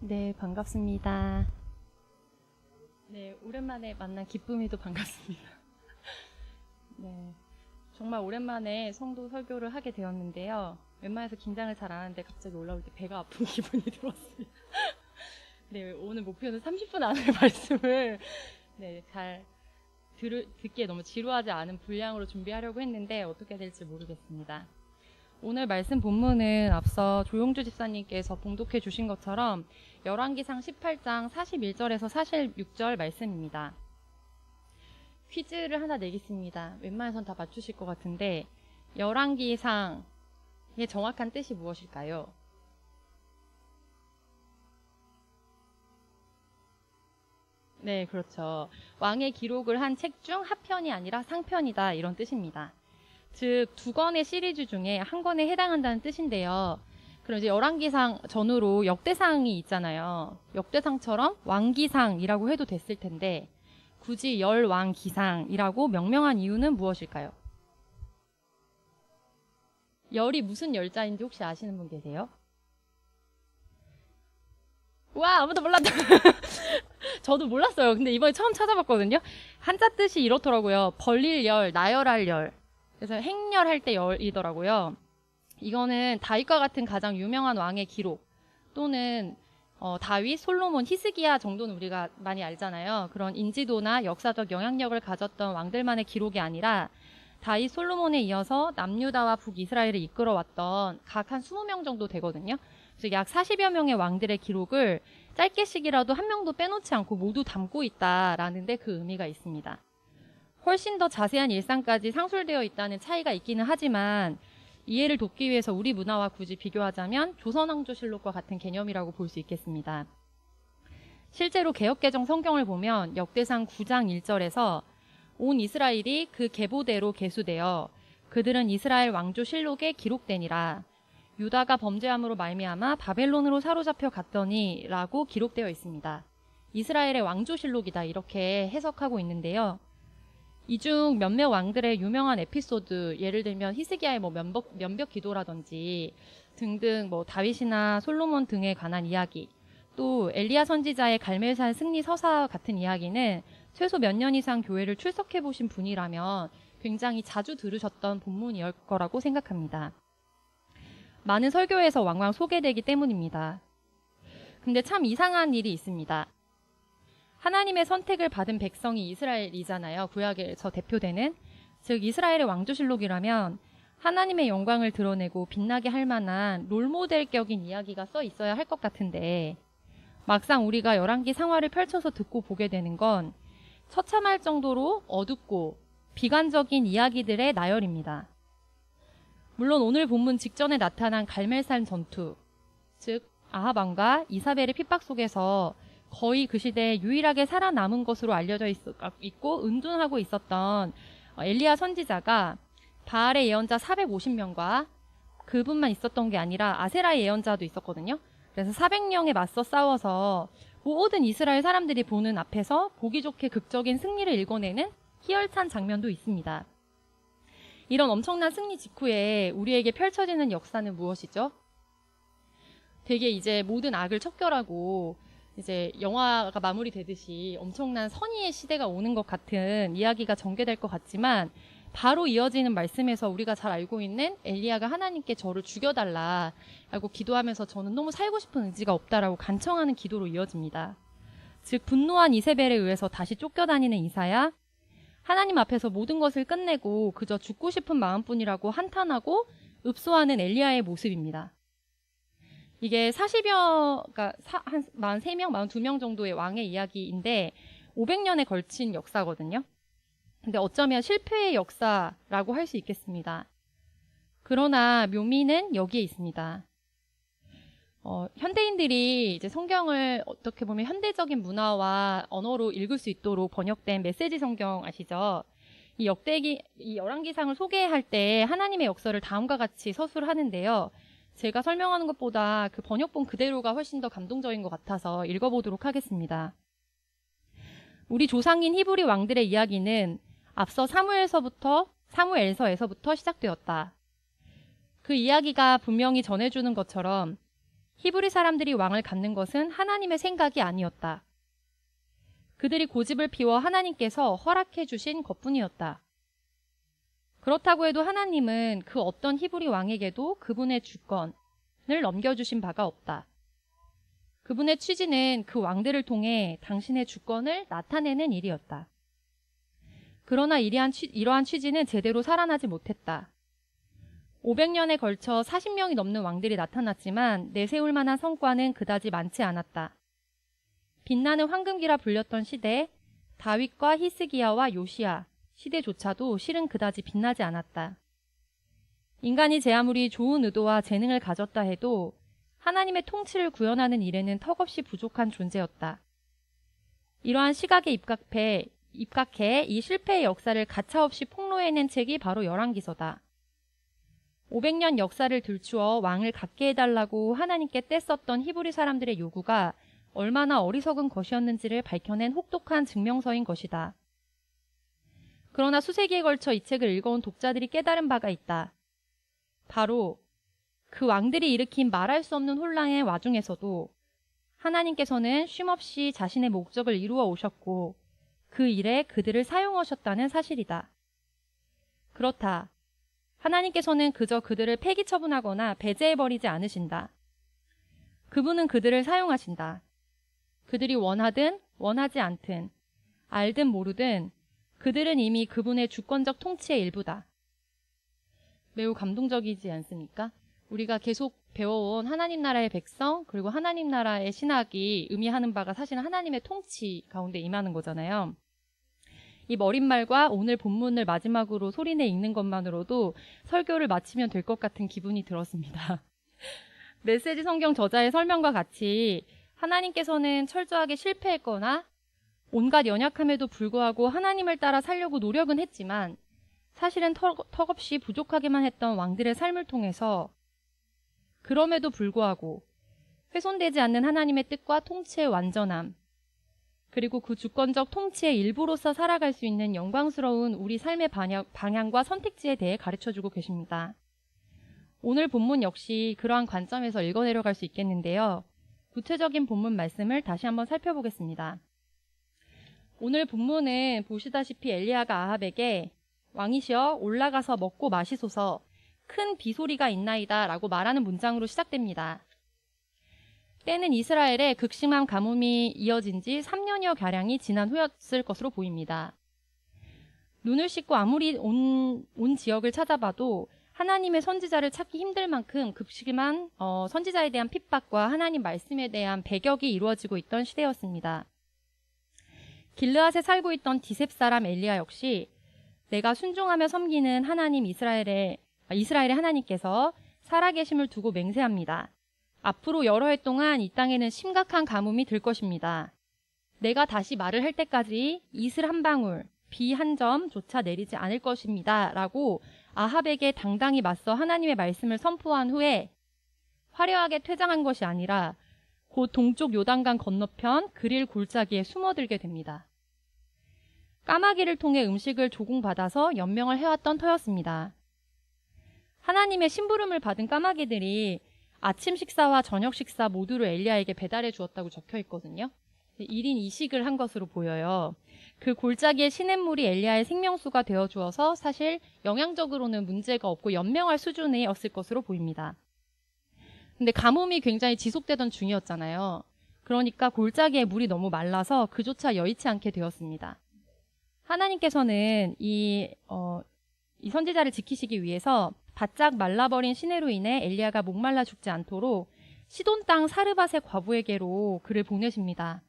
네, 반갑습니다. 네, 오랜만에 만난 기쁨이도 반갑습니다. 네, 정말 오랜만에 성도 설교를 하게 되었는데요. 웬만해서 긴장을 잘 안 하는데 갑자기 올라올 때 배가 아픈 기분이 들었습니다. 네, 오늘 목표는 30분 안에 말씀을 잘 듣기에 너무 지루하지 않은 분량으로 준비하려고 했는데 어떻게 될지 모르겠습니다. 오늘 말씀 본문은 앞서 조용주 집사님께서 봉독해 주신 것처럼 열왕기상 18장 41절에서 46절 말씀입니다. 퀴즈를 하나 내겠습니다. 웬만해선 다 맞추실 것 같은데 열왕기상의 정확한 뜻이 무엇일까요? 네, 그렇죠. 왕의 기록을 한 책 중 하편이 아니라 상편이다 이런 뜻입니다. 즉, 두 권의 시리즈 중에 한 권에 해당한다는 뜻인데요. 그럼 이제 열왕기상 전후로 역대상이 있잖아요. 역대상처럼 왕기상이라고 해도 됐을 텐데 굳이 열왕기상이라고 명명한 이유는 무엇일까요? 열이 무슨 열자인지 혹시 아시는 분 계세요? 와, 아무도 몰랐다. 저도 몰랐어요. 근데 이번에 처음 찾아봤거든요. 한자 뜻이 이렇더라고요. 벌릴 열, 나열할 열. 그래서 행렬할 때 열이더라고요. 이거는 다윗과 같은 가장 유명한 왕의 기록 또는 다윗, 솔로몬, 히스기야 정도는 우리가 많이 알잖아요. 그런 인지도나 역사적 영향력을 가졌던 왕들만의 기록이 아니라 다윗, 솔로몬에 이어서 남유다와 북이스라엘을 이끌어왔던 각 한 20명 정도 되거든요. 그래서 약 40여 명의 왕들의 기록을 짧게씩이라도 한 명도 빼놓지 않고 모두 담고 있다라는 데 그 의미가 있습니다. 훨씬 더 자세한 일상까지 상술되어 있다는 차이가 있기는 하지만 이해를 돕기 위해서 우리 문화와 굳이 비교하자면 조선왕조실록과 같은 개념이라고 볼 수 있겠습니다. 실제로 개역개정 성경을 보면 역대상 9장 1절에서 온 이스라엘이 그 계보대로 계수되어 그들은 이스라엘 왕조실록에 기록되니라. 유다가 범죄함으로 말미암아 바벨론으로 사로잡혀 갔더니 라고 기록되어 있습니다. 이스라엘의 왕조실록이다 이렇게 해석하고 있는데요. 이 중 몇몇 왕들의 유명한 에피소드, 예를 들면 히스기야의 면벽 기도라든지 등등 다윗이나 솔로몬 등에 관한 이야기, 또 엘리야 선지자의 갈멜산 승리 서사 같은 이야기는 최소 몇 년 이상 교회를 출석해 보신 분이라면 굉장히 자주 들으셨던 본문일 거라고 생각합니다. 많은 설교에서 왕왕 소개되기 때문입니다. 근데 참 이상한 일이 있습니다. 하나님의 선택을 받은 백성이 이스라엘이잖아요. 구약에서 대표되는. 즉 이스라엘의 왕조실록이라면 하나님의 영광을 드러내고 빛나게 할 만한 롤모델격인 이야기가 써 있어야 할 것 같은데 막상 우리가 열왕기 상화를 펼쳐서 듣고 보게 되는 건 처참할 정도로 어둡고 비관적인 이야기들의 나열입니다. 물론 오늘 본문 직전에 나타난 갈멜산 전투, 즉 아합 왕과 이사벨의 핍박 속에서 거의 그 시대에 유일하게 살아남은 것으로 알려져 있고 은둔하고 있었던 엘리야 선지자가 바알의 예언자 450명과 그분만 있었던 게 아니라 아세라의 예언자도 있었거든요. 그래서 400명에 맞서 싸워서 모든 이스라엘 사람들이 보는 앞에서 보기 좋게 극적인 승리를 일궈내는 희열찬 장면도 있습니다. 이런 엄청난 승리 직후에 우리에게 펼쳐지는 역사는 무엇이죠? 되게 이제 모든 악을 척결하고 이제 영화가 마무리되듯이 엄청난 선의의 시대가 오는 것 같은 이야기가 전개될 것 같지만 바로 이어지는 말씀에서 우리가 잘 알고 있는 엘리야가 하나님께 저를 죽여달라라고 기도하면서 저는 너무 살고 싶은 의지가 없다라고 간청하는 기도로 이어집니다. 즉 분노한 이세벨에 의해서 다시 쫓겨다니는 이사야, 하나님 앞에서 모든 것을 끝내고 그저 죽고 싶은 마음뿐이라고 한탄하고 읍소하는 엘리야의 모습입니다. 이게 40여, 그러니까 한 43명, 42명 정도의 왕의 이야기인데 500년에 걸친 역사거든요. 근데 어쩌면 실패의 역사라고 할 수 있겠습니다. 그러나 묘미는 여기에 있습니다. 현대인들이 이제 성경을 어떻게 보면 현대적인 문화와 언어로 읽을 수 있도록 번역된 메시지 성경 아시죠? 이 열왕기상을 소개할 때 하나님의 역사를 다음과 같이 서술하는데요. 제가 설명하는 것보다 그 번역본 그대로가 훨씬 더 감동적인 것 같아서 읽어보도록 하겠습니다. 우리 조상인 히브리 왕들의 이야기는 앞서 사무엘서에서부터 시작되었다. 그 이야기가 분명히 전해주는 것처럼 히브리 사람들이 왕을 갖는 것은 하나님의 생각이 아니었다. 그들이 고집을 피워 하나님께서 허락해 주신 것뿐이었다. 그렇다고 해도 하나님은 그 어떤 히브리 왕에게도 그분의 주권을 넘겨주신 바가 없다. 그분의 취지는 그 왕들을 통해 당신의 주권을 나타내는 일이었다. 그러나 이러한 취지는 제대로 살아나지 못했다. 500년에 걸쳐 40명이 넘는 왕들이 나타났지만 내세울 만한 성과는 그다지 많지 않았다. 빛나는 황금기라 불렸던 시대, 다윗과 히스기야와 요시야 시대조차도 실은 그다지 빛나지 않았다. 인간이 제 아무리 좋은 의도와 재능을 가졌다 해도 하나님의 통치를 구현하는 일에는 턱없이 부족한 존재였다. 이러한 시각에 입각해 이 실패의 역사를 가차없이 폭로해낸 책이 바로 열왕기서다. 500년 역사를 들추어 왕을 갖게 해달라고 하나님께 떼썼던 히브리 사람들의 요구가 얼마나 어리석은 것이었는지를 밝혀낸 혹독한 증명서인 것이다. 그러나 수세기에 걸쳐 이 책을 읽어온 독자들이 깨달은 바가 있다. 바로 그 왕들이 일으킨 말할 수 없는 혼란의 와중에서도 하나님께서는 쉼없이 자신의 목적을 이루어 오셨고 그 일에 그들을 사용하셨다는 사실이다. 그렇다. 하나님께서는 그저 그들을 폐기 처분하거나 배제해버리지 않으신다. 그분은 그들을 사용하신다. 그들이 원하든 원하지 않든 알든 모르든 그들은 이미 그분의 주권적 통치의 일부다. 매우 감동적이지 않습니까? 우리가 계속 배워온 하나님 나라의 백성 그리고 하나님 나라의 신학이 의미하는 바가 사실은 하나님의 통치 가운데 임하는 거잖아요. 이 머릿말과 오늘 본문을 마지막으로 소리내 읽는 것만으로도 설교를 마치면 될 것 같은 기분이 들었습니다. 메시지 성경 저자의 설명과 같이 하나님께서는 철저하게 실패했거나 온갖 연약함에도 불구하고 하나님을 따라 살려고 노력은 했지만 사실은 턱없이 부족하게만 했던 왕들의 삶을 통해서 그럼에도 불구하고 훼손되지 않는 하나님의 뜻과 통치의 완전함 그리고 그 주권적 통치의 일부로서 살아갈 수 있는 영광스러운 우리 삶의 방향과 선택지에 대해 가르쳐주고 계십니다. 오늘 본문 역시 그러한 관점에서 읽어내려갈 수 있겠는데요. 구체적인 본문 말씀을 다시 한번 살펴보겠습니다. 오늘 본문은 보시다시피 엘리야가 아합에게 왕이시여 올라가서 먹고 마시소서 큰 비소리가 있나이다 라고 말하는 문장으로 시작됩니다. 때는 이스라엘에 극심한 가뭄이 이어진 지 3년여 가량이 지난 후였을 것으로 보입니다. 눈을 씻고 아무리 온 지역을 찾아봐도 하나님의 선지자를 찾기 힘들 만큼 극심한 선지자에 대한 핍박과 하나님 말씀에 대한 배격이 이루어지고 있던 시대였습니다. 길르앗에 살고 있던 디셉 사람 엘리야 역시 내가 순종하며 섬기는 하나님 이스라엘의 하나님께서 살아계심을 두고 맹세합니다. 앞으로 여러 해 동안 이 땅에는 심각한 가뭄이 들 것입니다. 내가 다시 말을 할 때까지 이슬 한 방울, 비 한 점조차 내리지 않을 것입니다. 라고 아합에게 당당히 맞서 하나님의 말씀을 선포한 후에 화려하게 퇴장한 것이 아니라 곧 동쪽 요단강 건너편 그릴 골짜기에 숨어들게 됩니다. 까마귀를 통해 음식을 조공받아서 연명을 해왔던 터였습니다. 하나님의 심부름을 받은 까마귀들이 아침 식사와 저녁 식사 모두를 엘리야에게 배달해 주었다고 적혀 있거든요. 1인 2식을 한 것으로 보여요. 그 골짜기의 시냇물이 엘리야의 생명수가 되어 주어서 사실 영양적으로는 문제가 없고 연명할 수준이었을 것으로 보입니다. 근데 가뭄이 굉장히 지속되던 중이었잖아요. 그러니까 골짜기에 물이 너무 말라서 그조차 여의치 않게 되었습니다. 하나님께서는 이 선지자를 지키시기 위해서 바짝 말라버린 시내로 인해 엘리야가 목말라 죽지 않도록 시돈 땅 사르밧의 과부에게로 그를 보내십니다.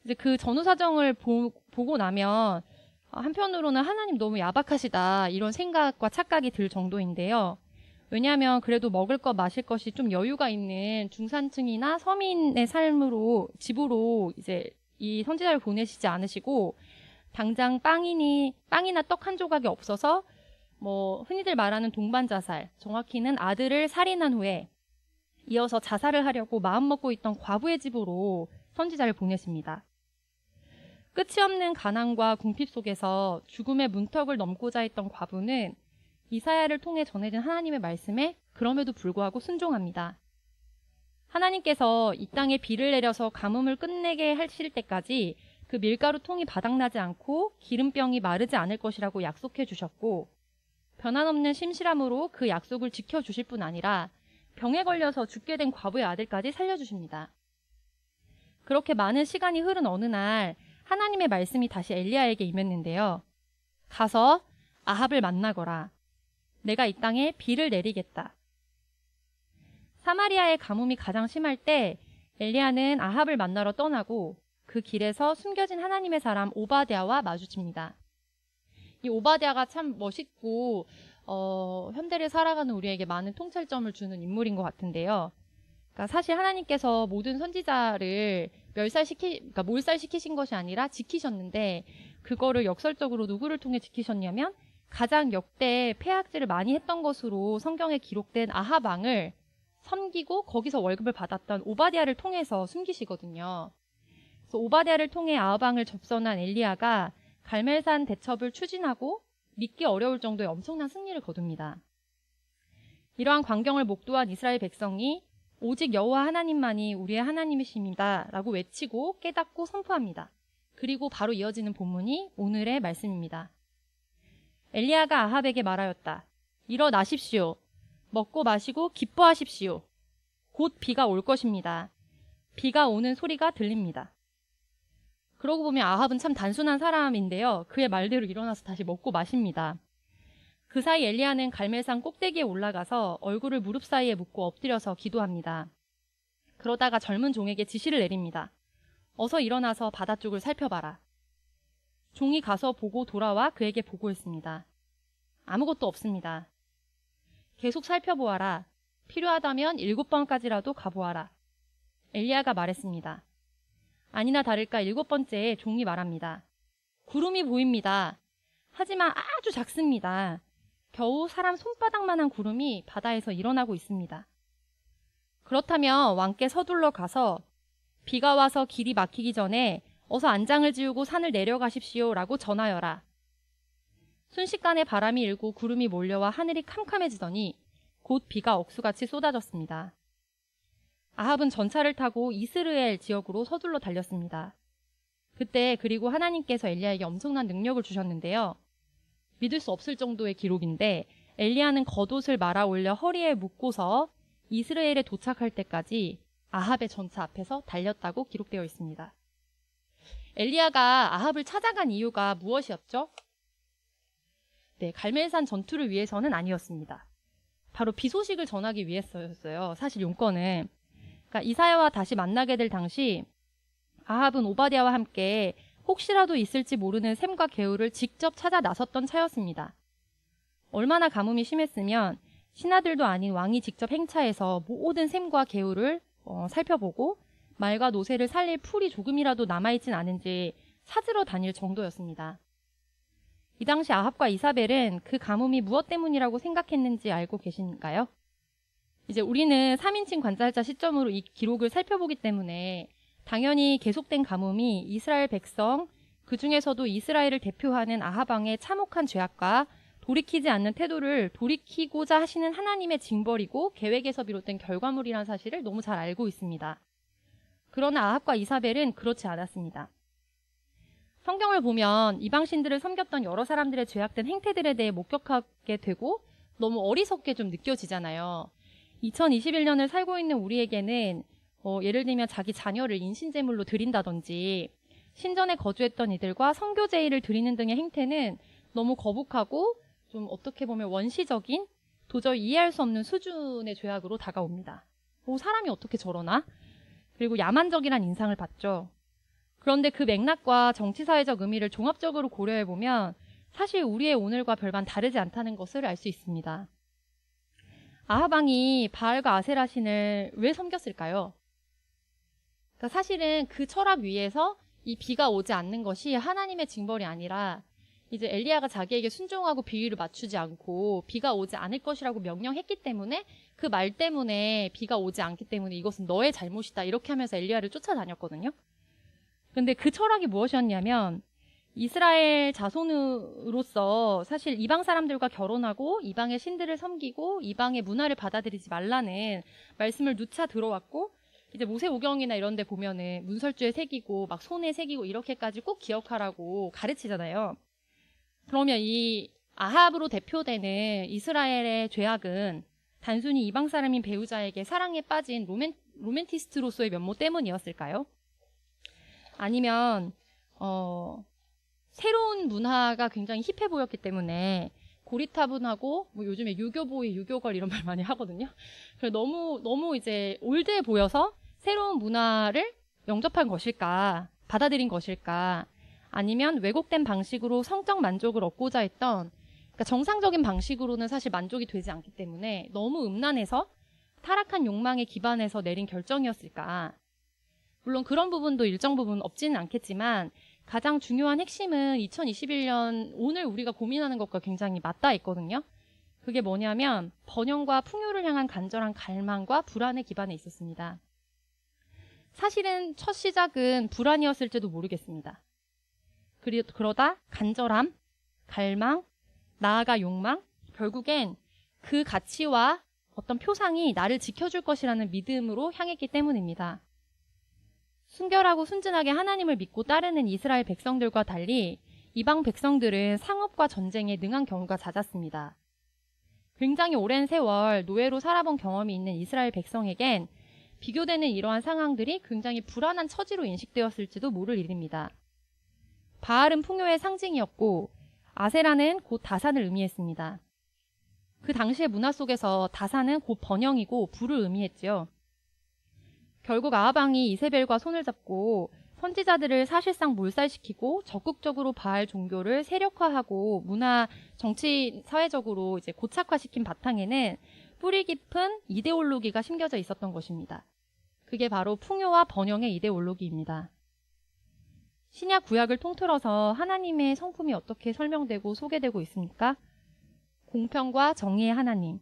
이제 그 전후 사정을 보고 나면 한편으로는 하나님 너무 야박하시다 이런 생각과 착각이 들 정도인데요. 왜냐하면 그래도 먹을 것 마실 것이 좀 여유가 있는 중산층이나 서민의 집으로 이제 이 선지자를 보내시지 않으시고 당장 빵이나 떡 한 조각이 없어서 흔히들 말하는 동반자살, 정확히는 아들을 살인한 후에 이어서 자살을 하려고 마음먹고 있던 과부의 집으로 선지자를 보냈습니다. 끝이 없는 가난과 궁핍 속에서 죽음의 문턱을 넘고자 했던 과부는 이사야를 통해 전해진 하나님의 말씀에 그럼에도 불구하고 순종합니다. 하나님께서 이 땅에 비를 내려서 가뭄을 끝내게 하실 때까지 그 밀가루 통이 바닥나지 않고 기름병이 마르지 않을 것이라고 약속해 주셨고, 변함없는 심실함으로 그 약속을 지켜주실 뿐 아니라 병에 걸려서 죽게 된 과부의 아들까지 살려주십니다. 그렇게 많은 시간이 흐른 어느 날 하나님의 말씀이 다시 엘리야에게 임했는데요. 가서 아합을 만나거라. 내가 이 땅에 비를 내리겠다. 사마리아의 가뭄이 가장 심할 때 엘리야는 아합을 만나러 떠나고 그 길에서 숨겨진 하나님의 사람 오바댜와 마주칩니다. 이 오바댜가 참 멋있고 현대를 살아가는 우리에게 많은 통찰점을 주는 인물인 것 같은데요. 그러니까 사실 하나님께서 모든 선지자를 그러니까 몰살시키신 것이 아니라 지키셨는데, 그거를 역설적으로 누구를 통해 지키셨냐면 가장 역대 폐악질을 많이 했던 것으로 성경에 기록된 아합 왕을 섬기고 거기서 월급을 받았던 오바댜를 통해서 숨기시거든요. 그래서 오바댜를 통해 아합 왕을 접선한 엘리야가 갈멜산 대첩을 추진하고 믿기 어려울 정도의 엄청난 승리를 거둡니다. 이러한 광경을 목도한 이스라엘 백성이 오직 여호와 하나님만이 우리의 하나님이십니다 라고 외치고 깨닫고 선포합니다. 그리고 바로 이어지는 본문이 오늘의 말씀입니다. 엘리야가 아합에게 말하였다. 일어나십시오. 먹고 마시고 기뻐하십시오. 곧 비가 올 것입니다. 비가 오는 소리가 들립니다. 그러고 보면 아합은 참 단순한 사람인데요. 그의 말대로 일어나서 다시 먹고 마십니다. 그 사이 엘리야는 갈멜산 꼭대기에 올라가서 얼굴을 무릎 사이에 묻고 엎드려서 기도합니다. 그러다가 젊은 종에게 지시를 내립니다. 어서 일어나서 바다 쪽을 살펴봐라. 종이 가서 보고 돌아와 그에게 보고했습니다. 아무것도 없습니다. 계속 살펴보아라. 필요하다면 7번까지라도 가보아라. 엘리야가 말했습니다. 아니나 다를까 7번째에 종이 말합니다. 구름이 보입니다. 하지만 아주 작습니다. 겨우 사람 손바닥만한 구름이 바다에서 일어나고 있습니다. 그렇다면 왕께 서둘러 가서 비가 와서 길이 막히기 전에 어서 안장을 지우고 산을 내려가십시오 라고 전하여라. 순식간에 바람이 일고 구름이 몰려와 하늘이 캄캄해지더니 곧 비가 억수같이 쏟아졌습니다. 아합은 전차를 타고 이스르엘 지역으로 서둘러 달렸습니다. 그때 그리고 하나님께서 엘리야에게 엄청난 능력을 주셨는데요. 믿을 수 없을 정도의 기록인데 엘리야는 겉옷을 말아 올려 허리에 묶고서 이스라엘에 도착할 때까지 아합의 전차 앞에서 달렸다고 기록되어 있습니다. 엘리야가 아합을 찾아간 이유가 무엇이었죠? 네, 갈멜산 전투를 위해서는 아니었습니다. 바로 비 소식을 전하기 위해서였어요. 사실 용건은. 그러니까 이사야와 다시 만나게 될 당시 아합은 오바댜와 함께 혹시라도 있을지 모르는 샘과 개울을 직접 찾아 나섰던 차였습니다. 얼마나 가뭄이 심했으면 신하들도 아닌 왕이 직접 행차해서 모든 샘과 개울을 살펴보고 말과 노새를 살릴 풀이 조금이라도 남아있진 않은지 찾으러 다닐 정도였습니다. 이 당시 아합과 이사벨은 그 가뭄이 무엇 때문이라고 생각했는지 알고 계신가요? 이제 우리는 3인칭 관찰자 시점으로 이 기록을 살펴보기 때문에 당연히 계속된 가뭄이 이스라엘 백성, 그 중에서도 이스라엘을 대표하는 아합 왕의 참혹한 죄악과 돌이키지 않는 태도를 돌이키고자 하시는 하나님의 징벌이고 계획에서 비롯된 결과물이라는 사실을 너무 잘 알고 있습니다. 그러나 아합과 이사벨은 그렇지 않았습니다. 성경을 보면 이방신들을 섬겼던 여러 사람들의 죄악된 행태들에 대해 목격하게 되고 너무 어리석게 좀 느껴지잖아요. 2021년을 살고 있는 우리에게는 예를 들면 자기 자녀를 인신제물로 드린다든지 신전에 거주했던 이들과 성교 제의를 드리는 등의 행태는 너무 거북하고 좀 어떻게 보면 원시적인 도저히 이해할 수 없는 수준의 죄악으로 다가옵니다. 사람이 어떻게 저러나? 그리고 야만적이란 인상을 받죠. 그런데 그 맥락과 정치사회적 의미를 종합적으로 고려해보면 사실 우리의 오늘과 별반 다르지 않다는 것을 알 수 있습니다. 아합 왕이 바알과 아세라 신을 왜 섬겼을까요? 그러니까 사실은 그 철학 위에서 이 비가 오지 않는 것이 하나님의 징벌이 아니라 이제 엘리야가 자기에게 순종하고 비위를 맞추지 않고 비가 오지 않을 것이라고 명령했기 때문에 그 말 때문에 비가 오지 않기 때문에 이것은 너의 잘못이다 이렇게 하면서 엘리야를 쫓아다녔거든요. 근데 그 철학이 무엇이었냐면 이스라엘 자손으로서 사실 이방 사람들과 결혼하고 이방의 신들을 섬기고 이방의 문화를 받아들이지 말라는 말씀을 누차 들어왔고 이제 모세오경이나 이런 데 보면은 문설주에 새기고 막 손에 새기고 이렇게까지 꼭 기억하라고 가르치잖아요. 그러면 이 아합으로 대표되는 이스라엘의 죄악은 단순히 이방 사람인 배우자에게 사랑에 빠진 로맨티스트로서의 면모 때문이었을까요? 아니면 새로운 문화가 굉장히 힙해 보였기 때문에 고리타분하고 뭐 요즘에 유교보이, 유교걸 이런 말 많이 하거든요. 그래서 너무 이제 올드해 보여서 새로운 문화를 영접한 것일까, 받아들인 것일까, 아니면 왜곡된 방식으로 성적 만족을 얻고자 했던, 그러니까 정상적인 방식으로는 사실 만족이 되지 않기 때문에 너무 음란해서 타락한 욕망에 기반해서 내린 결정이었을까. 물론 그런 부분도 일정 부분 없지는 않겠지만 가장 중요한 핵심은 2021년 오늘 우리가 고민하는 것과 굉장히 맞닿아 있거든요. 그게 뭐냐면 번영과 풍요를 향한 간절한 갈망과 불안에 기반해 있었습니다. 사실은 첫 시작은 불안이었을지도 모르겠습니다. 그러다 간절함, 갈망, 나아가 욕망, 결국엔 그 가치와 어떤 표상이 나를 지켜줄 것이라는 믿음으로 향했기 때문입니다. 순결하고 순진하게 하나님을 믿고 따르는 이스라엘 백성들과 달리 이방 백성들은 상업과 전쟁에 능한 경우가 잦았습니다. 굉장히 오랜 세월 노예로 살아본 경험이 있는 이스라엘 백성에겐 비교되는 이러한 상황들이 굉장히 불안한 처지로 인식되었을지도 모를 일입니다. 바알은 풍요의 상징이었고 아세라는 곧 다산을 의미했습니다. 그 당시의 문화 속에서 다산은 곧 번영이고 부를 의미했지요. 결국 아합 왕이 이세벨과 손을 잡고 선지자들을 사실상 몰살시키고 적극적으로 바알 종교를 세력화하고 문화, 정치, 사회적으로 이제 고착화시킨 바탕에는 뿌리 깊은 이데올로기가 심겨져 있었던 것입니다. 그게 바로 풍요와 번영의 이데올로기입니다. 신약 구약을 통틀어서 하나님의 성품이 어떻게 설명되고 소개되고 있습니까? 공평과 정의의 하나님,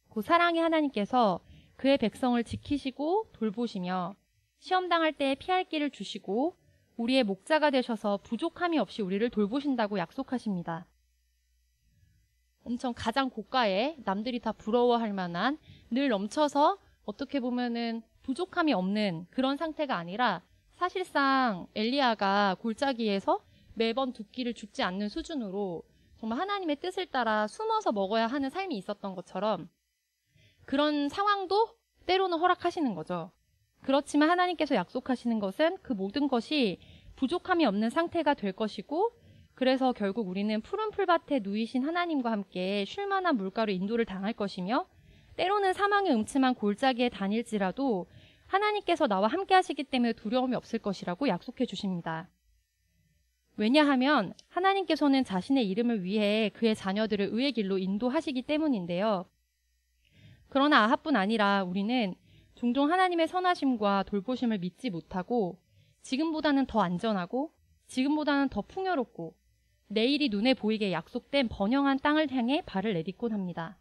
그 사랑의 하나님께서 그의 백성을 지키시고 돌보시며 시험당할 때에 피할 길을 주시고 우리의 목자가 되셔서 부족함이 없이 우리를 돌보신다고 약속하십니다. 엄청 가장 고가의 남들이 다 부러워할 만한 늘 넘쳐서 어떻게 보면은 부족함이 없는 그런 상태가 아니라 사실상 엘리야가 골짜기에서 매번 두 끼를 죽지 않는 수준으로 정말 하나님의 뜻을 따라 숨어서 먹어야 하는 삶이 있었던 것처럼 그런 상황도 때로는 허락하시는 거죠. 그렇지만 하나님께서 약속하시는 것은 그 모든 것이 부족함이 없는 상태가 될 것이고 그래서 결국 우리는 푸른 풀밭에 누이신 하나님과 함께 쉴만한 물가로 인도를 당할 것이며 때로는 사망의 음침한 골짜기에 다닐지라도 하나님께서 나와 함께 하시기 때문에 두려움이 없을 것이라고 약속해 주십니다. 왜냐하면 하나님께서는 자신의 이름을 위해 그의 자녀들을 의의 길로 인도하시기 때문인데요. 그러나 아합뿐 아니라 우리는 종종 하나님의 선하심과 돌보심을 믿지 못하고 지금보다는 더 안전하고 지금보다는 더 풍요롭고 내일이 눈에 보이게 약속된 번영한 땅을 향해 발을 내딛곤 합니다.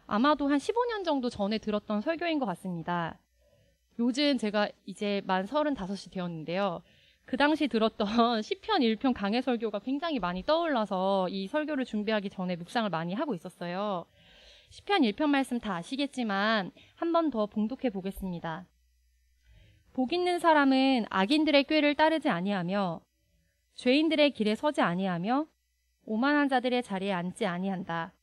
아마도 한 15년 정도 전에 들었던 설교인 것 같습니다. 요즘 제가 이제 만 35이 되었는데요. 그 당시 들었던 시편 1편 강해 설교가 굉장히 많이 떠올라서 이 설교를 준비하기 전에 묵상을 많이 하고 있었어요. 시편 1편 말씀 다 아시겠지만 한 번 더 봉독해 보겠습니다. 복 있는 사람은 악인들의 꾀를 따르지 아니하며 죄인들의 길에 서지 아니하며 오만한 자들의 자리에 앉지 아니한다.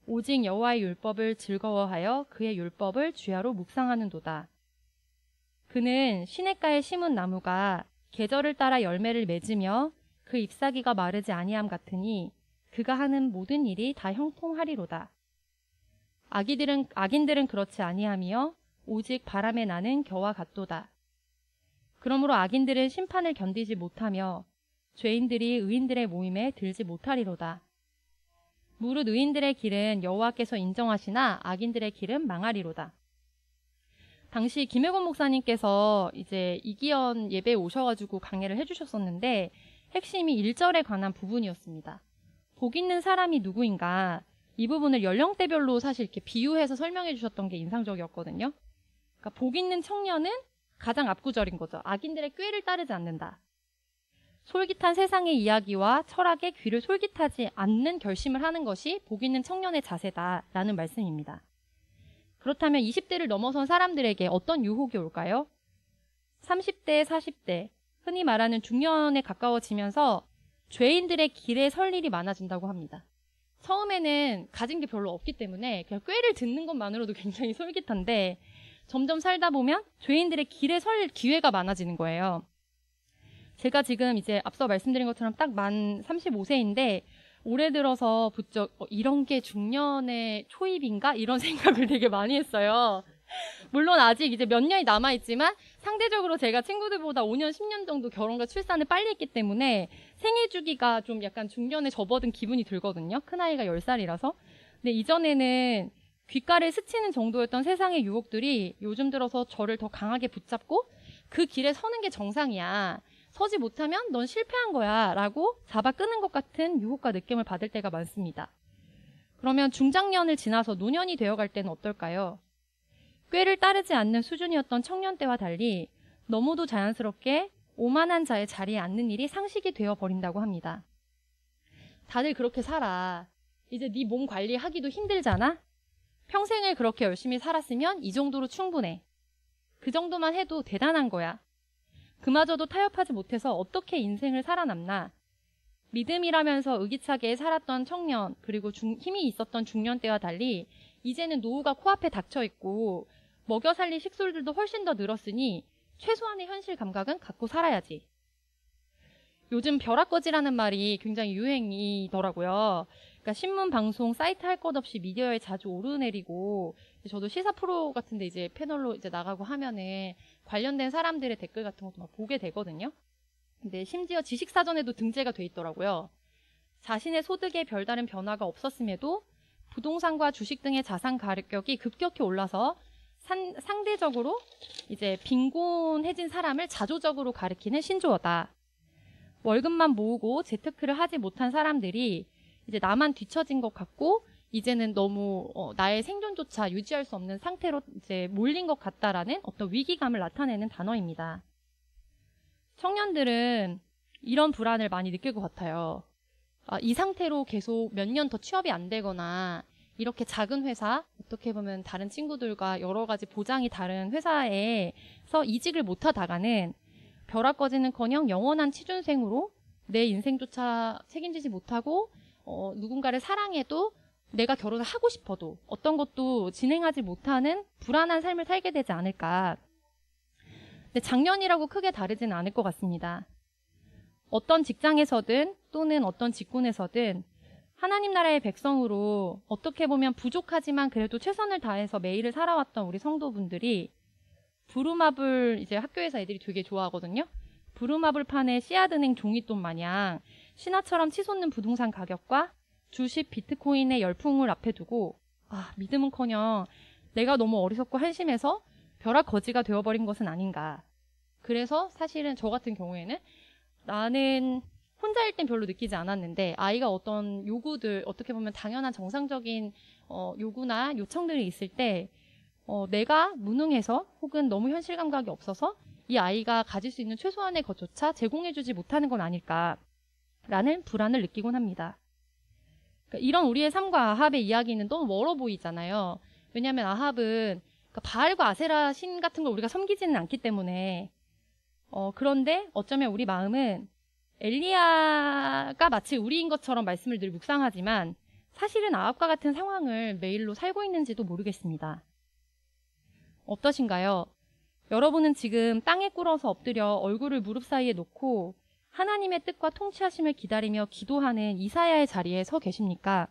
오직 여호와의 율법을 즐거워하여 그의 율법을 주야로 묵상하는도다. 그는 시냇가에 심은 나무가 계절을 따라 열매를 맺으며 그 잎사귀가 마르지 아니함 같으니 그가 하는 모든 일이 다 형통하리로다. 악인들은 그렇지 아니하며 오직 바람에 나는 겨와 같도다. 그러므로 악인들은 심판을 견디지 못하며 죄인들이 의인들의 모임에 들지 못하리로다. 무릇 의인들의 길은 여호와께서 인정하시나 악인들의 길은 망하리로다. 당시 김혜곤 목사님께서 이제 이기연 예배에 오셔가지고 강해를 해주셨었는데 핵심이 1절에 관한 부분이었습니다. 복 있는 사람이 누구인가? 이 부분을 연령대별로 사실 이렇게 비유해서 설명해 주셨던 게 인상적이었거든요. 그러니까 복 있는 청년은 가장 앞구절인 거죠. 악인들의 꾀를 따르지 않는다. 솔깃한 세상의 이야기와 철학에 귀를 솔깃하지 않는 결심을 하는 것이 복 있는 청년의 자세다라는 말씀입니다. 그렇다면 20대를 넘어선 사람들에게 어떤 유혹이 올까요? 30대, 40대, 흔히 말하는 중년에 가까워지면서 죄인들의 길에 설 일이 많아진다고 합니다. 처음에는 가진 게 별로 없기 때문에 그냥 꾀를 듣는 것만으로도 굉장히 솔깃한데 점점 살다 보면 죄인들의 길에 설 기회가 많아지는 거예요. 제가 지금 이제 앞서 말씀드린 것처럼 딱 만 35세인데 올해 들어서 부쩍 이런 게 중년의 초입인가? 이런 생각을 되게 많이 했어요. 물론 아직 이제 몇 년이 남아있지만 상대적으로 제가 친구들보다 5년, 10년 정도 결혼과 출산을 빨리 했기 때문에 생애 주기가 좀 약간 중년에 접어든 기분이 들거든요. 큰아이가 10살이라서. 근데 이전에는 귓가를 스치는 정도였던 세상의 유혹들이 요즘 들어서 저를 더 강하게 붙잡고 그 길에 서는 게 정상이야. 서지 못하면 넌 실패한 거야 라고 잡아 끄는 것 같은 유혹과 느낌을 받을 때가 많습니다. 그러면 중장년을 지나서 노년이 되어갈 때는 어떨까요? 꾀를 따르지 않는 수준이었던 청년 때와 달리 너무도 자연스럽게 오만한 자의 자리에 앉는 일이 상식이 되어버린다고 합니다. 다들 그렇게 살아. 이제 네 몸 관리하기도 힘들잖아? 평생을 그렇게 열심히 살았으면 이 정도로 충분해. 그 정도만 해도 대단한 거야. 그마저도 타협하지 못해서 어떻게 인생을 살아남나? 믿음이라면서 의기차게 살았던 청년 그리고 힘이 있었던 중년 때와 달리 이제는 노후가 코앞에 닥쳐있고 먹여 살릴 식솔들도 훨씬 더 늘었으니 최소한의 현실 감각은 갖고 살아야지. 요즘 벼락거지라는 말이 굉장히 유행이더라고요. 그러니까 신문, 방송, 사이트 할 것 없이 미디어에 자주 오르내리고 저도 시사 프로 같은데 이제 패널로 이제 나가고 하면은 관련된 사람들의 댓글 같은 것도 막 보게 되거든요. 근데 심지어 지식사전에도 등재가 돼 있더라고요. 자신의 소득에 별다른 변화가 없었음에도 부동산과 주식 등의 자산 가격이 급격히 올라서 상대적으로 이제 빈곤해진 사람을 자조적으로 가리키는 신조어다. 월급만 모으고 재테크를 하지 못한 사람들이 이제 나만 뒤처진 것 같고 이제는 너무 나의 생존조차 유지할 수 없는 상태로 이제 몰린 것 같다라는 어떤 위기감을 나타내는 단어입니다. 청년들은 이런 불안을 많이 느낄 것 같아요. 이 상태로 계속 몇 년 더 취업이 안 되거나 이렇게 작은 회사, 어떻게 보면 다른 친구들과 여러 가지 보장이 다른 회사에서 이직을 못하다가는 벼락거지는커녕 영원한 취준생으로 내 인생조차 책임지지 못하고 누군가를 사랑해도 내가 결혼을 하고 싶어도 어떤 것도 진행하지 못하는 불안한 삶을 살게 되지 않을까. 근데 작년이라고 크게 다르지는 않을 것 같습니다. 어떤 직장에서든 또는 어떤 직군에서든 하나님 나라의 백성으로 어떻게 보면 부족하지만 그래도 최선을 다해서 매일을 살아왔던 우리 성도분들이 부루마블 이제 학교에서 애들이 되게 좋아하거든요. 부루마블판에 씨앗은행 종이돈 마냥 신화처럼 치솟는 부동산 가격과 주식 비트코인의 열풍을 앞에 두고 믿음은커녕 내가 너무 어리석고 한심해서 벼락거지가 되어버린 것은 아닌가. 그래서 사실은 저 같은 경우에는 나는 혼자일 땐 별로 느끼지 않았는데 아이가 어떤 요구들 어떻게 보면 당연한 정상적인 요구나 요청들이 있을 때 내가 무능해서 혹은 너무 현실 감각이 없어서 이 아이가 가질 수 있는 최소한의 것조차 제공해주지 못하는 건 아닐까라는 불안을 느끼곤 합니다. 그러니까 이런 우리의 삶과 아합의 이야기는 너무 멀어 보이잖아요. 왜냐하면 아합은 그러니까 바알과 아세라 신 같은 걸 우리가 섬기지는 않기 때문에 그런데 어쩌면 우리 마음은 엘리야가 마치 우리인 것처럼 말씀을 늘 묵상하지만 사실은 아합과 같은 상황을 매일로 살고 있는지도 모르겠습니다. 어떠신가요? 여러분은 지금 땅에 꿇어서 엎드려 얼굴을 무릎 사이에 놓고 하나님의 뜻과 통치하심을 기다리며 기도하는 이사야의 자리에 서 계십니까?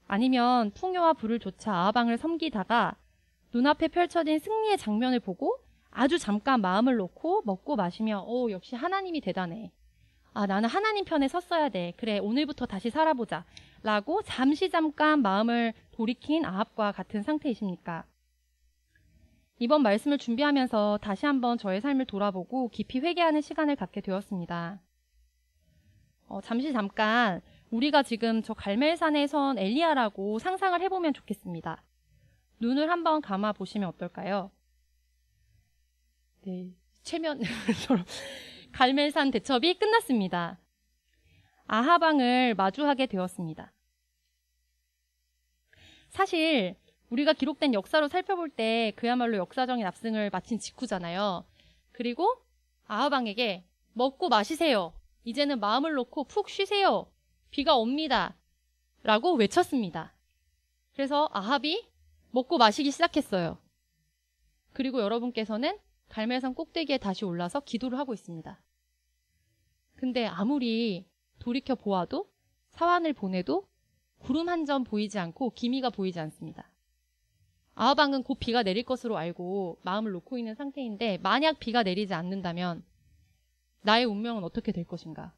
아니면 풍요와 부를 좇아 아합왕을 섬기다가 눈앞에 펼쳐진 승리의 장면을 보고 아주 잠깐 마음을 놓고 먹고 마시며 역시 하나님이 대단해. 나는 하나님 편에 섰어야 돼. 그래, 오늘부터 다시 살아보자. 라고 잠깐 마음을 돌이킨 아합과 같은 상태이십니까? 이번 말씀을 준비하면서 다시 한번 저의 삶을 돌아보고 깊이 회개하는 시간을 갖게 되었습니다. 잠깐 우리가 지금 저 갈멜산에 선 엘리야라고 상상을 해보면 좋겠습니다. 눈을 한번 감아 보시면 어떨까요? 네, 최면처럼 갈멜산 대첩이 끝났습니다. 아합 왕을 마주하게 되었습니다. 사실 우리가 기록된 역사로 살펴볼 때 그야말로 역사적인 압승을 마친 직후잖아요. 그리고 아합 왕에게 먹고 마시세요. 이제는 마음을 놓고 푹 쉬세요. 비가 옵니다. 라고 외쳤습니다. 그래서 아합이 먹고 마시기 시작했어요. 그리고 여러분께서는 갈멜산 꼭대기에 다시 올라서 기도를 하고 있습니다. 근데 아무리 돌이켜 보아도 사환을 보내도 구름 한 점 보이지 않고 기미가 보이지 않습니다. 아합 왕은 곧 비가 내릴 것으로 알고 마음을 놓고 있는 상태인데 만약 비가 내리지 않는다면 나의 운명은 어떻게 될 것인가?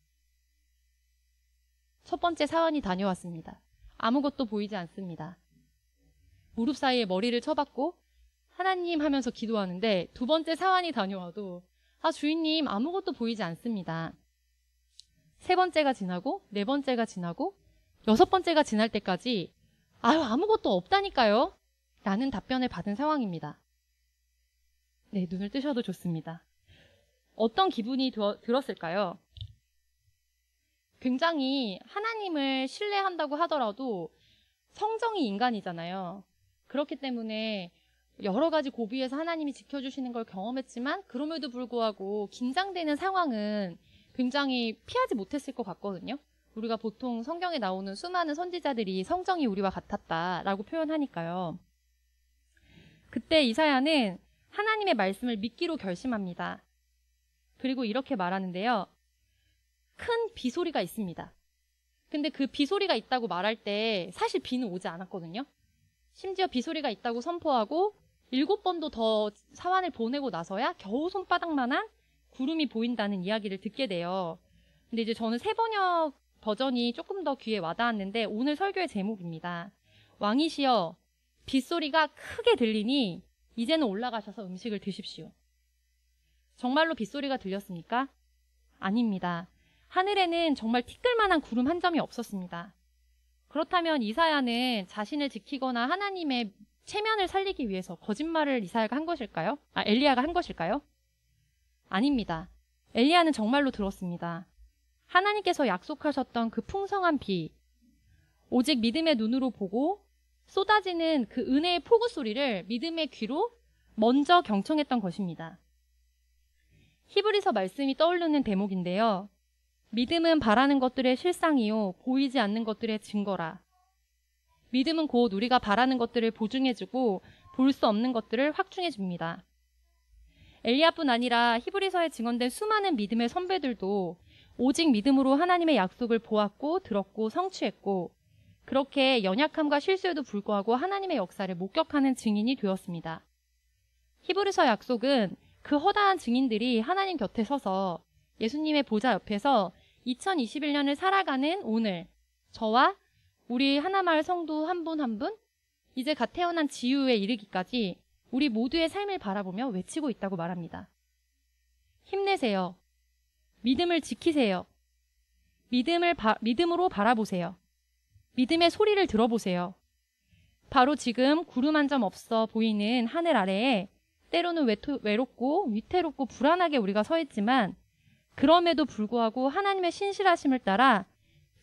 첫 번째 사환이 다녀왔습니다. 아무것도 보이지 않습니다. 무릎 사이에 머리를 쳐박고 하나님 하면서 기도하는데 두 번째 사환이 다녀와도 주인님 아무것도 보이지 않습니다. 세 번째가 지나고 네 번째가 지나고 여섯 번째가 지날 때까지 아무것도 없다니까요 라는 답변을 받은 상황입니다. 네, 눈을 뜨셔도 좋습니다. 어떤 기분이 들었을까요? 굉장히 하나님을 신뢰한다고 하더라도 성정이 인간이잖아요. 그렇기 때문에 여러 가지 고비에서 하나님이 지켜주시는 걸 경험했지만 그럼에도 불구하고 긴장되는 상황은 굉장히 피하지 못했을 것 같거든요. 우리가 보통 성경에 나오는 수많은 선지자들이 성정이 우리와 같았다라고 표현하니까요. 그때 이사야는 하나님의 말씀을 믿기로 결심합니다. 그리고 이렇게 말하는데요. 큰 비소리가 있습니다. 근데 그 비소리가 있다고 말할 때 사실 비는 오지 않았거든요. 심지어 비소리가 있다고 선포하고 7번도 더 사환을 보내고 나서야 겨우 손바닥만한 구름이 보인다는 이야기를 듣게 돼요. 근데 이제 저는 새번역 버전이 조금 더 귀에 와닿았는데 오늘 설교의 제목입니다. 왕이시여 빗소리가 크게 들리니 이제는 올라가셔서 음식을 드십시오. 정말로 빗소리가 들렸습니까? 아닙니다. 하늘에는 정말 티끌만한 구름 한 점이 없었습니다. 그렇다면 이사야는 자신을 지키거나 하나님의 체면을 살리기 위해서 거짓말을 이사야가 한 것일까요? 엘리야가 한 것일까요? 아닙니다. 엘리야는 정말로 들었습니다. 하나님께서 약속하셨던 그 풍성한 비, 오직 믿음의 눈으로 보고 쏟아지는 그 은혜의 폭우 소리를 믿음의 귀로 먼저 경청했던 것입니다. 히브리서 말씀이 떠오르는 대목인데요. 믿음은 바라는 것들의 실상이요 보이지 않는 것들의 증거라. 믿음은 곧 우리가 바라는 것들을 보증해주고 볼 수 없는 것들을 확증해줍니다. 엘리야뿐 아니라 히브리서에 증언된 수많은 믿음의 선배들도 오직 믿음으로 하나님의 약속을 보았고 들었고 성취했고 그렇게 연약함과 실수에도 불구하고 하나님의 역사를 목격하는 증인이 되었습니다. 히브리서 약속은 그 허다한 증인들이 하나님 곁에 서서 예수님의 보좌 옆에서 2021년을 살아가는 오늘 저와 우리 하나마을 성도 한 분 한 분 이제 갓 태어난 지유에 이르기까지 우리 모두의 삶을 바라보며 외치고 있다고 말합니다. 힘내세요. 믿음을 지키세요. 믿음으로 바라보세요. 믿음의 소리를 들어보세요. 바로 지금 구름 한 점 없어 보이는 하늘 아래에 때로는 외롭고 위태롭고 불안하게 우리가 서 있지만 그럼에도 불구하고 하나님의 신실하심을 따라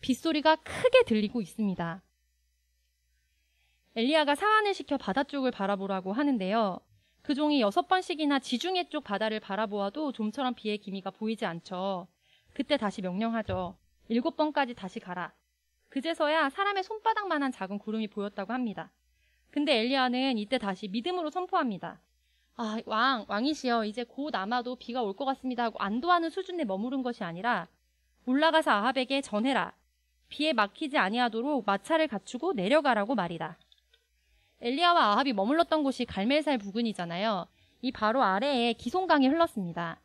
빗소리가 크게 들리고 있습니다. 엘리야가 사환을 시켜 바다 쪽을 바라보라고 하는데요. 그 종이 6번씩이나 지중해 쪽 바다를 바라보아도 좀처럼 비의 기미가 보이지 않죠. 그때 다시 명령하죠. 7번까지 다시 가라. 그제서야 사람의 손바닥만한 작은 구름이 보였다고 합니다. 근데 엘리야는 이때 다시 믿음으로 선포합니다. 왕이시여 이제 곧 아마도 비가 올 것 같습니다 하고 안도하는 수준에 머무른 것이 아니라 올라가서 아합에게 전해라. 비에 막히지 아니하도록 마차를 갖추고 내려가라고 말이다. 엘리야와 아합이 머물렀던 곳이 갈멜살 부근이잖아요. 이 바로 아래에 기송강이 흘렀습니다.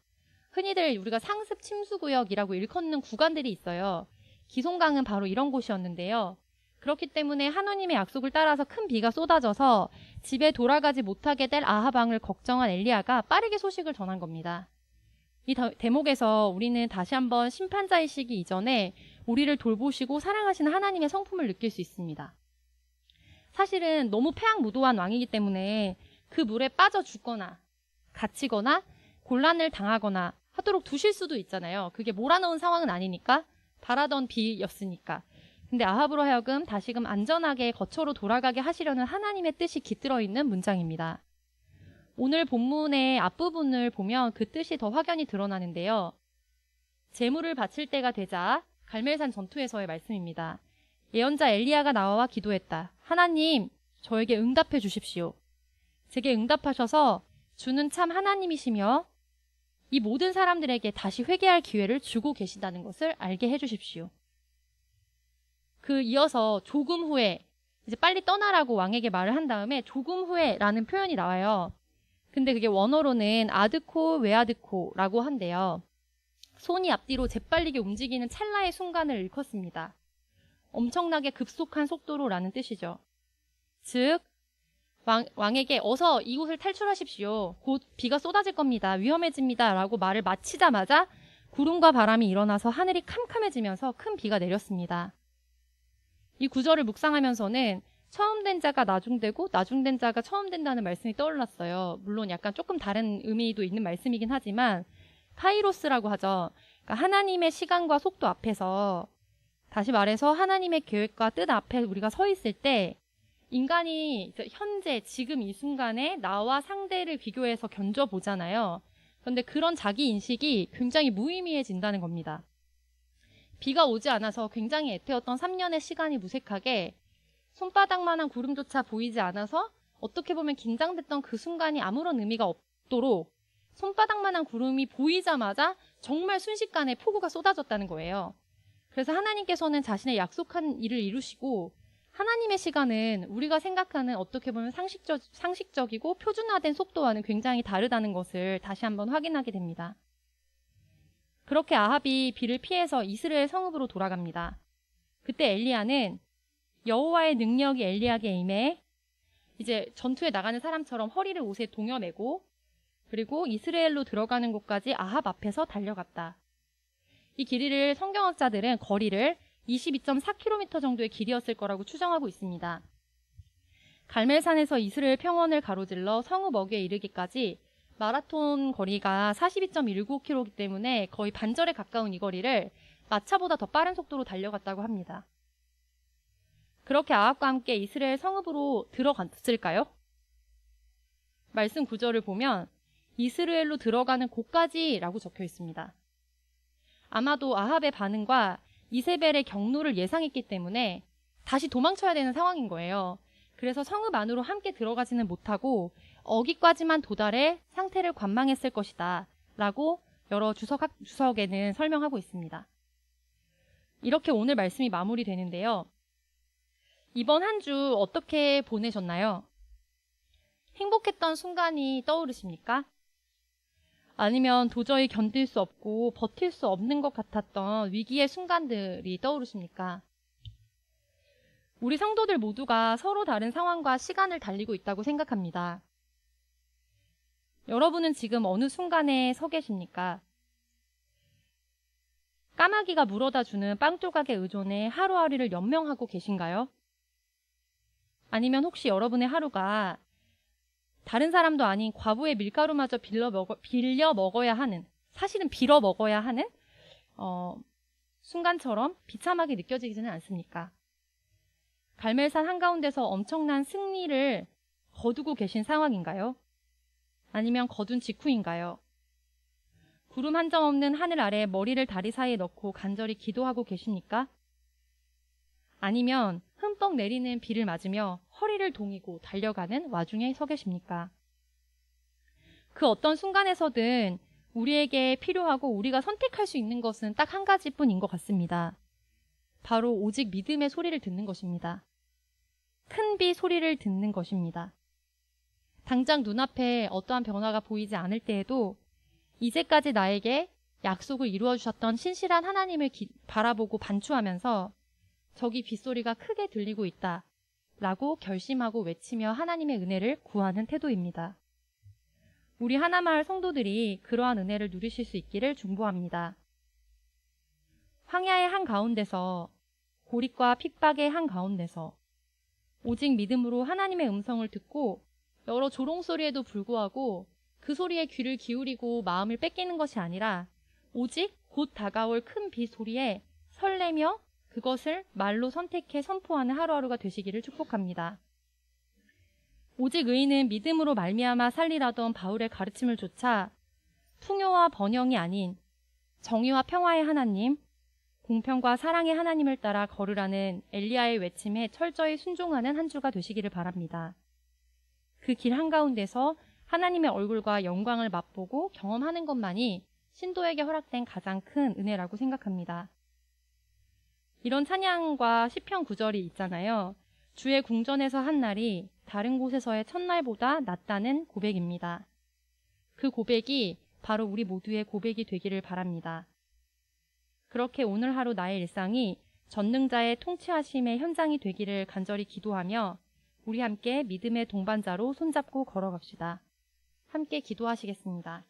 흔히들 우리가 상습 침수구역이라고 일컫는 구간들이 있어요. 기송강은 바로 이런 곳이었는데요. 그렇기 때문에 하나님의 약속을 따라서 큰 비가 쏟아져서 집에 돌아가지 못하게 될 아합 왕을 걱정한 엘리야가 빠르게 소식을 전한 겁니다. 이 대목에서 우리는 다시 한번 심판자이시기 이전에 우리를 돌보시고 사랑하시는 하나님의 성품을 느낄 수 있습니다. 사실은 너무 패악무도한 왕이기 때문에 그 물에 빠져 죽거나 갇히거나 곤란을 당하거나 하도록 두실 수도 있잖아요. 그게 몰아넣은 상황은 아니니까 바라던 비였으니까. 근데 아합으로 하여금 다시금 안전하게 거처로 돌아가게 하시려는 하나님의 뜻이 깃들어 있는 문장입니다. 오늘 본문의 앞부분을 보면 그 뜻이 더 확연히 드러나는데요. 제물을 바칠 때가 되자 갈멜산 전투에서의 말씀입니다. 예언자 엘리야가 나와 기도했다. 하나님, 저에게 응답해 주십시오. 제게 응답하셔서 주는 참 하나님이시며 이 모든 사람들에게 다시 회개할 기회를 주고 계신다는 것을 알게 해주십시오. 그 이어서 조금 후에 이제 빨리 떠나라고 왕에게 말을 한 다음에 조금 후에라는 표현이 나와요. 근데 그게 원어로는 아드코 웨아드코라고 한대요. 손이 앞뒤로 재빨리게 움직이는 찰나의 순간을 일컫습니다. 엄청나게 급속한 속도로라는 뜻이죠. 즉 왕에게 어서 이곳을 탈출하십시오. 곧 비가 쏟아질 겁니다. 위험해집니다. 라고 말을 마치자마자 구름과 바람이 일어나서 하늘이 캄캄해지면서 큰 비가 내렸습니다. 이 구절을 묵상하면서는 처음 된 자가 나중되고 나중된 자가 처음 된다는 말씀이 떠올랐어요. 물론 약간 조금 다른 의미도 있는 말씀이긴 하지만 카이로스라고 하죠. 그러니까 하나님의 시간과 속도 앞에서, 다시 말해서 하나님의 계획과 뜻 앞에 우리가 서 있을 때 인간이 현재 지금 이 순간에 나와 상대를 비교해서 견뎌보잖아요. 그런데 그런 자기 인식이 굉장히 무의미해진다는 겁니다. 비가 오지 않아서 굉장히 애태웠던 3년의 시간이 무색하게 손바닥만한 구름조차 보이지 않아서 어떻게 보면 긴장됐던 그 순간이 아무런 의미가 없도록 손바닥만한 구름이 보이자마자 정말 순식간에 폭우가 쏟아졌다는 거예요. 그래서 하나님께서는 자신의 약속한 일을 이루시고 하나님의 시간은 우리가 생각하는 어떻게 보면 상식적이고 표준화된 속도와는 굉장히 다르다는 것을 다시 한번 확인하게 됩니다. 그렇게 아합이 비를 피해서 이스라엘 성읍으로 돌아갑니다. 그때 엘리야는 여호와의 능력이 엘리야에게 임해 이제 전투에 나가는 사람처럼 허리를 옷에 동여매고 그리고 이스라엘로 들어가는 곳까지 아합 앞에서 달려갔다. 이 길이를 성경학자들은 거리를 22.4km 정도의 길이었을 거라고 추정하고 있습니다. 갈멜산에서 이스라엘 평원을 가로질러 성읍 어귀에 이르기까지 마라톤 거리가 42.19km이기 때문에 거의 반절에 가까운 이 거리를 마차보다 더 빠른 속도로 달려갔다고 합니다. 그렇게 아합과 함께 이스라엘 성읍으로 들어갔을까요? 말씀 구절을 보면 이스라엘로 들어가는 곳까지라고 적혀 있습니다. 아마도 아합의 반응과 이세벨의 경로를 예상했기 때문에 다시 도망쳐야 되는 상황인 거예요. 그래서 성읍 안으로 함께 들어가지는 못하고 어기까지만 도달해 상태를 관망했을 것이다 라고 여러 주석에는 설명하고 있습니다. 이렇게 오늘 말씀이 마무리되는데요. 이번 한 주 어떻게 보내셨나요? 행복했던 순간이 떠오르십니까? 아니면 도저히 견딜 수 없고 버틸 수 없는 것 같았던 위기의 순간들이 떠오르십니까? 우리 성도들 모두가 서로 다른 상황과 시간을 달리고 있다고 생각합니다. 여러분은 지금 어느 순간에 서 계십니까? 까마귀가 물어다 주는 빵 조각에 의존해 하루하루를 연명하고 계신가요? 아니면 혹시 여러분의 하루가 다른 사람도 아닌 과부의 밀가루마저 빌려 먹어야 하는, 사실은 빌어 먹어야 하는 순간처럼 비참하게 느껴지지는 않습니까? 갈멜산 한가운데서 엄청난 승리를 거두고 계신 상황인가요? 아니면 거둔 직후인가요? 구름 한 점 없는 하늘 아래 머리를 다리 사이에 넣고 간절히 기도하고 계십니까? 아니면 흠뻑 내리는 비를 맞으며 허리를 동이고 달려가는 와중에 서 계십니까? 그 어떤 순간에서든 우리에게 필요하고 우리가 선택할 수 있는 것은 딱 한 가지뿐인 것 같습니다. 바로 오직 믿음의 소리를 듣는 것입니다. 큰 비 소리를 듣는 것입니다. 당장 눈앞에 어떠한 변화가 보이지 않을 때에도 이제까지 나에게 약속을 이루어 주셨던 신실한 하나님을 바라보고 반추하면서 저기 빗소리가 크게 들리고 있다 라고 결심하고 외치며 하나님의 은혜를 구하는 태도입니다. 우리 하나마을 성도들이 그러한 은혜를 누리실 수 있기를 중보합니다. 황야의 한가운데서, 고립과 핍박의 한가운데서 오직 믿음으로 하나님의 음성을 듣고 여러 조롱소리에도 불구하고 그 소리에 귀를 기울이고 마음을 뺏기는 것이 아니라 오직 곧 다가올 큰 비 소리에 설레며 그것을 말로 선택해 선포하는 하루하루가 되시기를 축복합니다. 오직 의인은 믿음으로 말미암아 살리라던 바울의 가르침을 좇아 풍요와 번영이 아닌 정의와 평화의 하나님, 공평과 사랑의 하나님을 따라 걸으라는 엘리야의 외침에 철저히 순종하는 한 주가 되시기를 바랍니다. 그 길 한가운데서 하나님의 얼굴과 영광을 맛보고 경험하는 것만이 신도에게 허락된 가장 큰 은혜라고 생각합니다. 이런 찬양과 시편 구절이 있잖아요. 주의 궁전에서 한 날이 다른 곳에서의 첫날보다 낫다는 고백입니다. 그 고백이 바로 우리 모두의 고백이 되기를 바랍니다. 그렇게 오늘 하루 나의 일상이 전능자의 통치하심의 현장이 되기를 간절히 기도하며 우리 함께 믿음의 동반자로 손잡고 걸어갑시다. 함께 기도하시겠습니다.